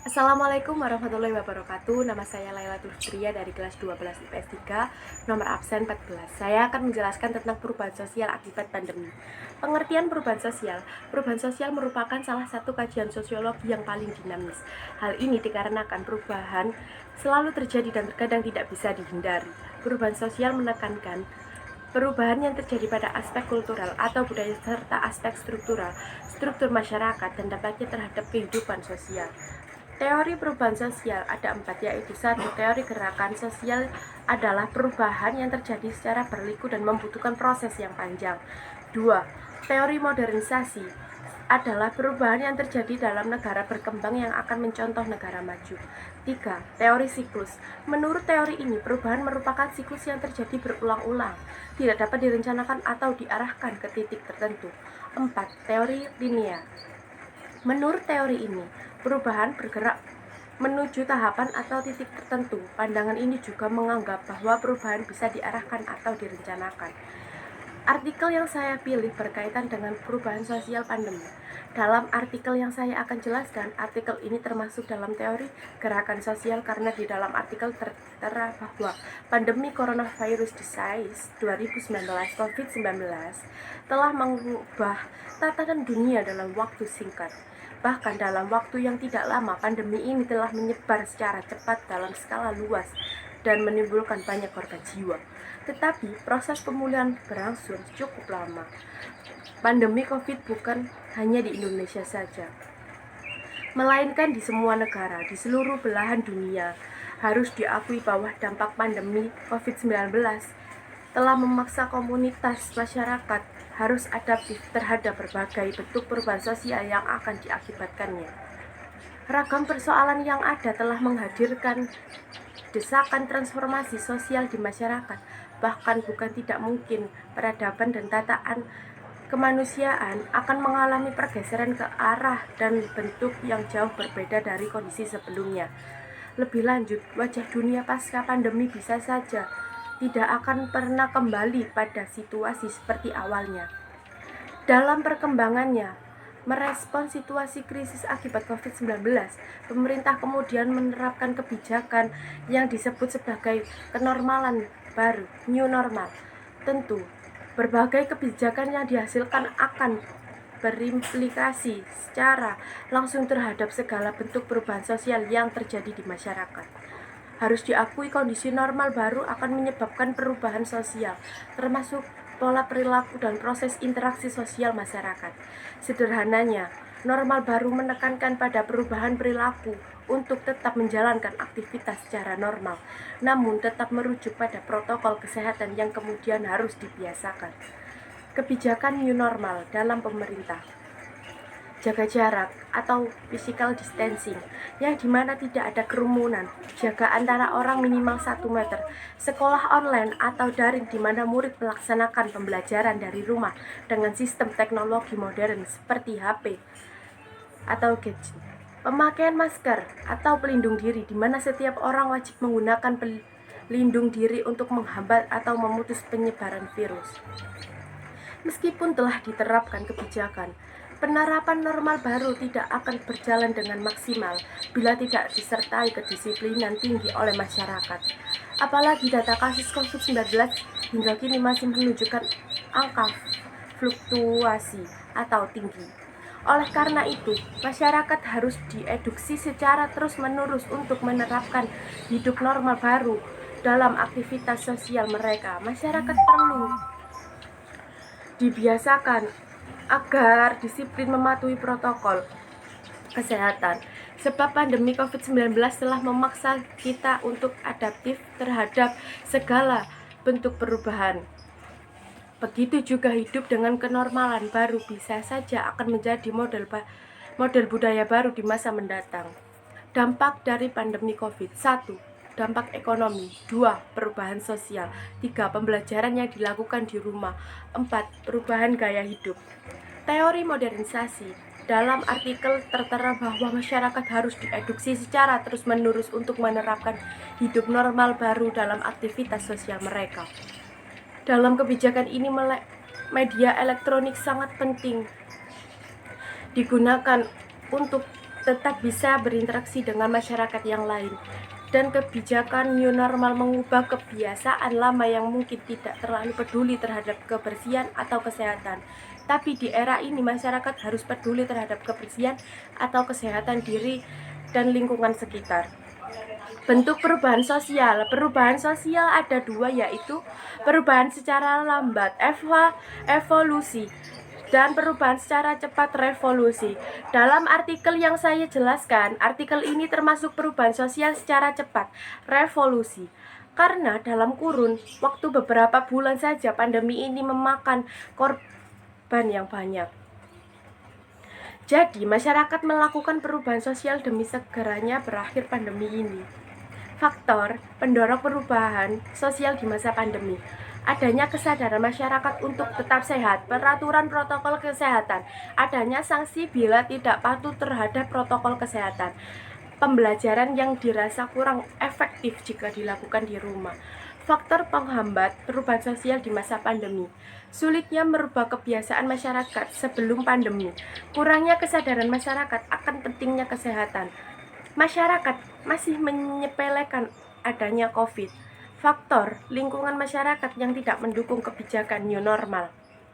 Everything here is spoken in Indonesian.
Assalamualaikum warahmatullahi wabarakatuh. Nama saya Lailatul Fitria dari kelas 12 IPS 3, nomor absen 14. Saya akan menjelaskan tentang perubahan sosial akibat pandemi. Pengertian perubahan sosial merupakan salah satu kajian sosiologi yang paling dinamis. Hal ini dikarenakan perubahan selalu terjadi dan terkadang tidak bisa dihindari. Perubahan sosial menekankan perubahan yang terjadi pada aspek kultural atau budaya serta aspek struktur masyarakat dan dampaknya terhadap kehidupan sosial. Teori perubahan sosial ada 4, yaitu 1. Teori gerakan sosial adalah perubahan yang terjadi secara berliku dan membutuhkan proses yang panjang. 2. Teori modernisasi adalah perubahan yang terjadi dalam negara berkembang yang akan mencontoh negara maju. 3. Teori siklus. Menurut teori ini, perubahan merupakan siklus yang terjadi berulang-ulang, tidak dapat direncanakan atau diarahkan ke titik tertentu. 4. Teori linear. Menurut teori ini, perubahan bergerak menuju tahapan atau titik tertentu. Pandangan ini juga menganggap bahwa perubahan bisa diarahkan atau direncanakan. Artikel yang saya pilih berkaitan dengan perubahan sosial pandemi. Dalam artikel yang saya akan jelaskan, artikel ini termasuk dalam teori gerakan sosial karena di dalam artikel tertera bahwa pandemi coronavirus disease 2019 COVID-19 telah mengubah tatanan dunia dalam waktu singkat. Bahkan dalam waktu yang tidak lama, pandemi ini telah menyebar secara cepat dalam skala luas dan menimbulkan banyak korban jiwa. Tetapi proses pemulihan berlangsung cukup lama. Pandemi COVID bukan hanya di Indonesia saja, melainkan di semua negara, di seluruh belahan dunia. Harus diakui bahwa dampak pandemi COVID-19 telah memaksa komunitas masyarakat harus adaptif terhadap berbagai bentuk perubahan sosial yang akan diakibatkannya. Ragam persoalan yang ada telah menghadirkan desakan transformasi sosial di masyarakat. Bahkan bukan tidak mungkin peradaban dan tataan kemanusiaan akan mengalami pergeseran ke arah dan bentuk yang jauh berbeda dari kondisi sebelumnya. Lebih lanjut, wajah dunia pasca pandemi bisa saja tidak akan pernah kembali pada situasi seperti awalnya. Dalam perkembangannya, merespon situasi krisis akibat COVID-19, pemerintah kemudian menerapkan kebijakan yang disebut sebagai kenormalan baru, new normal. Tentu, berbagai kebijakan yang dihasilkan akan berimplikasi secara langsung terhadap segala bentuk perubahan sosial yang terjadi di masyarakat. Harus diakui kondisi normal baru akan menyebabkan perubahan sosial, termasuk pola perilaku dan proses interaksi sosial masyarakat. Sederhananya, normal baru menekankan pada perubahan perilaku untuk tetap menjalankan aktivitas secara normal, namun tetap merujuk pada protokol kesehatan yang kemudian harus dibiasakan. Kebijakan new normal dalam pemerintah: jaga jarak atau physical distancing, yang dimana tidak ada kerumunan, jaga antara orang minimal 1 meter, sekolah online atau daring di mana murid melaksanakan pembelajaran dari rumah dengan sistem teknologi modern seperti HP atau gadget, pemakaian masker atau pelindung diri di mana setiap orang wajib menggunakan pelindung diri untuk menghambat atau memutus penyebaran virus. Meskipun telah diterapkan kebijakan, penerapan normal baru tidak akan berjalan dengan maksimal bila tidak disertai kedisiplinan tinggi oleh masyarakat. Apalagi data kasus COVID-19 hingga kini masih menunjukkan angka fluktuasi atau tinggi. Oleh karena itu, masyarakat harus diedukasi secara terus-menerus untuk menerapkan hidup normal baru dalam aktivitas sosial mereka. Masyarakat perlu dibiasakan agar disiplin mematuhi protokol kesehatan, sebab pandemi COVID-19 telah memaksa kita untuk adaptif terhadap segala bentuk perubahan. Begitu juga hidup dengan kenormalan baru bisa saja akan menjadi model budaya baru di masa mendatang. Dampak dari pandemi COVID: 1. Dampak ekonomi. 2. Perubahan sosial. 3. Pembelajaran yang dilakukan di rumah. 4. Perubahan gaya hidup. Teori modernisasi. Dalam artikel tertera bahwa masyarakat harus diedukasi secara terus-menerus untuk menerapkan hidup normal baru dalam aktivitas sosial mereka. Dalam kebijakan ini, media elektronik sangat penting digunakan untuk tetap bisa berinteraksi dengan masyarakat yang lain. Dan kebijakan new normal mengubah kebiasaan lama yang mungkin tidak terlalu peduli terhadap kebersihan atau kesehatan. Tapi di era ini masyarakat harus peduli terhadap kebersihan atau kesehatan diri dan lingkungan sekitar. Bentuk perubahan sosial ada dua, yaitu perubahan secara lambat evolusi dan perubahan secara cepat revolusi. Dalam artikel yang saya jelaskan, artikel ini termasuk perubahan sosial secara cepat revolusi, karena dalam kurun waktu beberapa bulan saja pandemi ini memakan korban yang banyak. Jadi masyarakat melakukan perubahan sosial demi segeranya berakhir pandemi ini. Faktor pendorong perubahan sosial di masa pandemi: adanya kesadaran masyarakat untuk tetap sehat, peraturan protokol kesehatan, adanya sanksi bila tidak patuh terhadap protokol kesehatan, pembelajaran yang dirasa kurang efektif jika dilakukan di rumah. Faktor penghambat perubahan sosial di masa pandemi: sulitnya merubah kebiasaan masyarakat sebelum pandemi, kurangnya kesadaran masyarakat akan pentingnya kesehatan. Masyarakat masih menyepelekan adanya COVID. Faktor lingkungan masyarakat yang tidak mendukung kebijakan new normal.